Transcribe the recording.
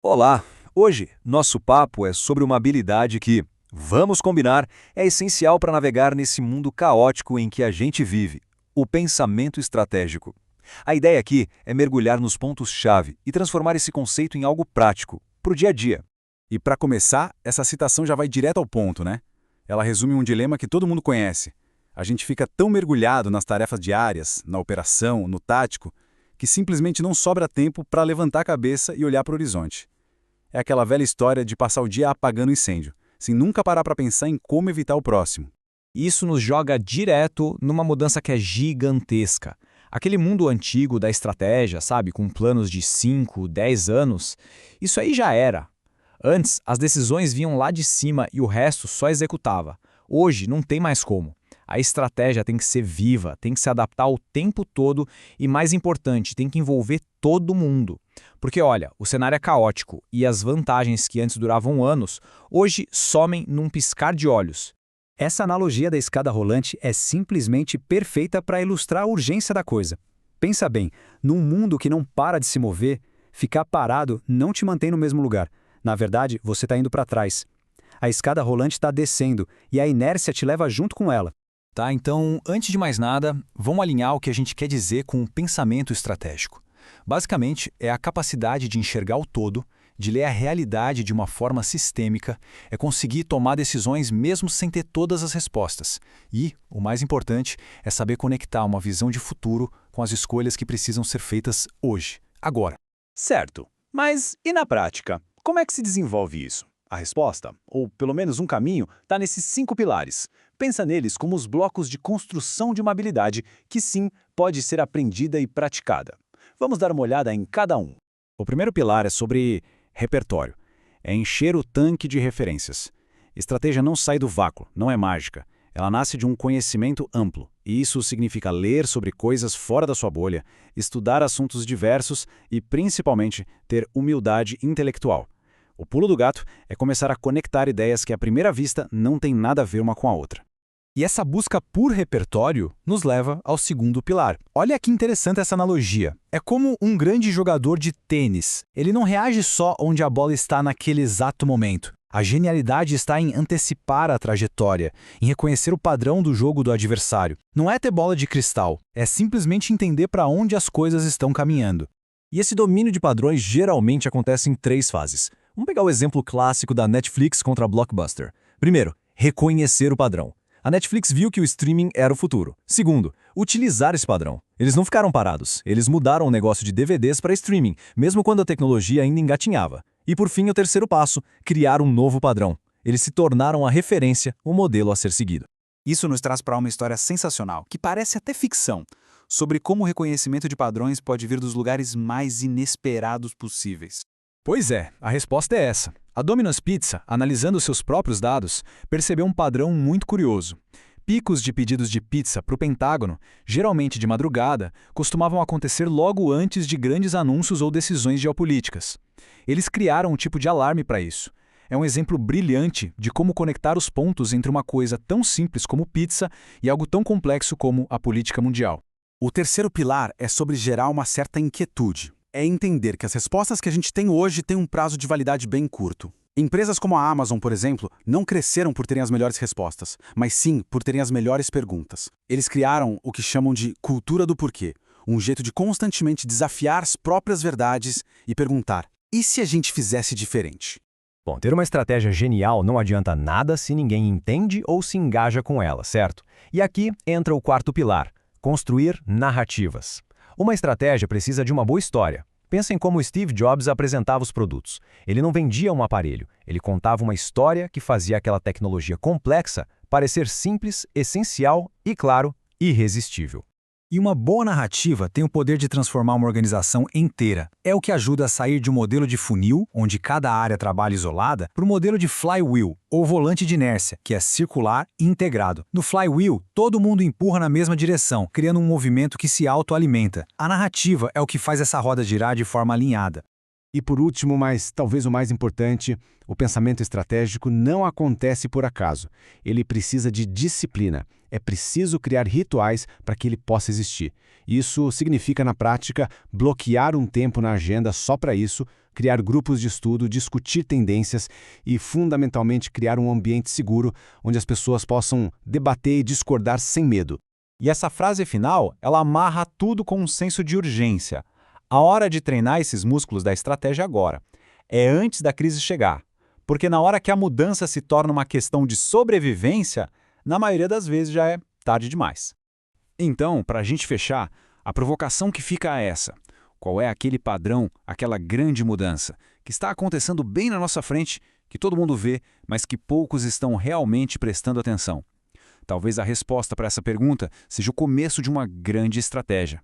Olá! Hoje, nosso papo é sobre uma habilidade que, vamos combinar, é essencial para navegar nesse mundo caótico em que a gente vive: o pensamento estratégico. A ideia aqui é mergulhar nos pontos-chave e transformar esse conceito em algo prático, para o dia a dia. E para começar, essa citação já vai direto ao ponto, né? Ela resume um dilema que todo mundo conhece. A gente fica tão mergulhado nas tarefas diárias, na operação, no tático, que simplesmente não sobra tempo para levantar a cabeça e olhar para o horizonte. É aquela velha história de passar o dia apagando incêndio, sem nunca parar para pensar em como evitar o próximo. Isso nos joga direto numa mudança que é gigantesca. Aquele mundo antigo da estratégia, sabe, com planos de 5, 10 anos, isso aí já era. Antes, as decisões vinham lá de cima e o resto só executava. Hoje, não tem mais como. A estratégia tem que ser viva, tem que se adaptar o tempo todo e, mais importante, tem que envolver todo mundo. Porque, olha, o cenário é caótico e as vantagens que antes duravam anos, hoje somem num piscar de olhos. Essa analogia da escada rolante é simplesmente perfeita para ilustrar a urgência da coisa. Pensa bem, num mundo que não para de se mover, ficar parado não te mantém no mesmo lugar. Na verdade, você está indo para trás. A escada rolante está descendo e a inércia te leva junto com ela. Tá, então, antes de mais nada, vamos alinhar o que a gente quer dizer com o pensamento estratégico. Basicamente, é a capacidade de enxergar o todo, de ler a realidade de uma forma sistêmica, é conseguir tomar decisões mesmo sem ter todas as respostas. E, o mais importante, é saber conectar uma visão de futuro com as escolhas que precisam ser feitas hoje, agora. Certo, mas e na prática? Como é que se desenvolve isso? A resposta, ou pelo menos um caminho, está nesses 5 pilares. Pensa neles como os blocos de construção de uma habilidade que sim, pode ser aprendida e praticada. Vamos dar uma olhada em cada um. O primeiro pilar é sobre repertório. É encher o tanque de referências. Estratégia não sai do vácuo, não é mágica. Ela nasce de um conhecimento amplo, e isso significa ler sobre coisas fora da sua bolha, estudar assuntos diversos e, principalmente, ter humildade intelectual. O pulo do gato é começar a conectar ideias que, à primeira vista, não têm nada a ver uma com a outra. E essa busca por repertório nos leva ao segundo pilar. Olha que interessante essa analogia. É como um grande jogador de tênis. Ele não reage só onde a bola está naquele exato momento. A genialidade está em antecipar a trajetória, em reconhecer o padrão do jogo do adversário. Não é ter bola de cristal, é simplesmente entender para onde as coisas estão caminhando. E esse domínio de padrões geralmente acontece em 3 fases. Vamos pegar o exemplo clássico da Netflix contra a Blockbuster. Primeiro, reconhecer o padrão. A Netflix viu que o streaming era o futuro. Segundo, utilizar esse padrão. Eles não ficaram parados, eles mudaram o negócio de DVDs para streaming, mesmo quando a tecnologia ainda engatinhava. E por fim, o terceiro passo, criar um novo padrão. Eles se tornaram a referência, o modelo a ser seguido. Isso nos traz para uma história sensacional, que parece até ficção, sobre como o reconhecimento de padrões pode vir dos lugares mais inesperados possíveis. Pois é, a resposta é essa. A Domino's Pizza, analisando seus próprios dados, percebeu um padrão muito curioso. Picos de pedidos de pizza para o Pentágono, geralmente de madrugada, costumavam acontecer logo antes de grandes anúncios ou decisões geopolíticas. Eles criaram um tipo de alarme para isso. É um exemplo brilhante de como conectar os pontos entre uma coisa tão simples como pizza e algo tão complexo como a política mundial. O terceiro pilar é sobre gerar uma certa inquietude. É entender que as respostas que a gente tem hoje têm um prazo de validade bem curto. Empresas como a Amazon, por exemplo, não cresceram por terem as melhores respostas, mas sim por terem as melhores perguntas. Eles criaram o que chamam de cultura do porquê, um jeito de constantemente desafiar as próprias verdades e perguntar: e se a gente fizesse diferente? Bom, ter uma estratégia genial não adianta nada se ninguém entende ou se engaja com ela, certo? E aqui entra o quarto pilar, construir narrativas. Uma estratégia precisa de uma boa história. Pensa em como Steve Jobs apresentava os produtos. Ele não vendia um aparelho, ele contava uma história que fazia aquela tecnologia complexa parecer simples, essencial e, claro, irresistível. E uma boa narrativa tem o poder de transformar uma organização inteira. É o que ajuda a sair de um modelo de funil, onde cada área trabalha isolada, para o modelo de flywheel, ou volante de inércia, que é circular e integrado. No flywheel, todo mundo empurra na mesma direção, criando um movimento que se autoalimenta. A narrativa é o que faz essa roda girar de forma alinhada. E por último, mas talvez o mais importante, o pensamento estratégico não acontece por acaso. Ele precisa de disciplina. É preciso criar rituais para que ele possa existir. Isso significa, na prática, bloquear um tempo na agenda só para isso, criar grupos de estudo, discutir tendências e, fundamentalmente, criar um ambiente seguro onde as pessoas possam debater e discordar sem medo. E essa frase final, ela amarra tudo com um senso de urgência. A hora de treinar esses músculos da estratégia agora. É antes da crise chegar. Porque na hora que a mudança se torna uma questão de sobrevivência, na maioria das vezes já é tarde demais. Então, para a gente fechar, a provocação que fica é essa. Qual é aquele padrão, aquela grande mudança, que está acontecendo bem na nossa frente, que todo mundo vê, mas que poucos estão realmente prestando atenção? Talvez a resposta para essa pergunta seja o começo de uma grande estratégia.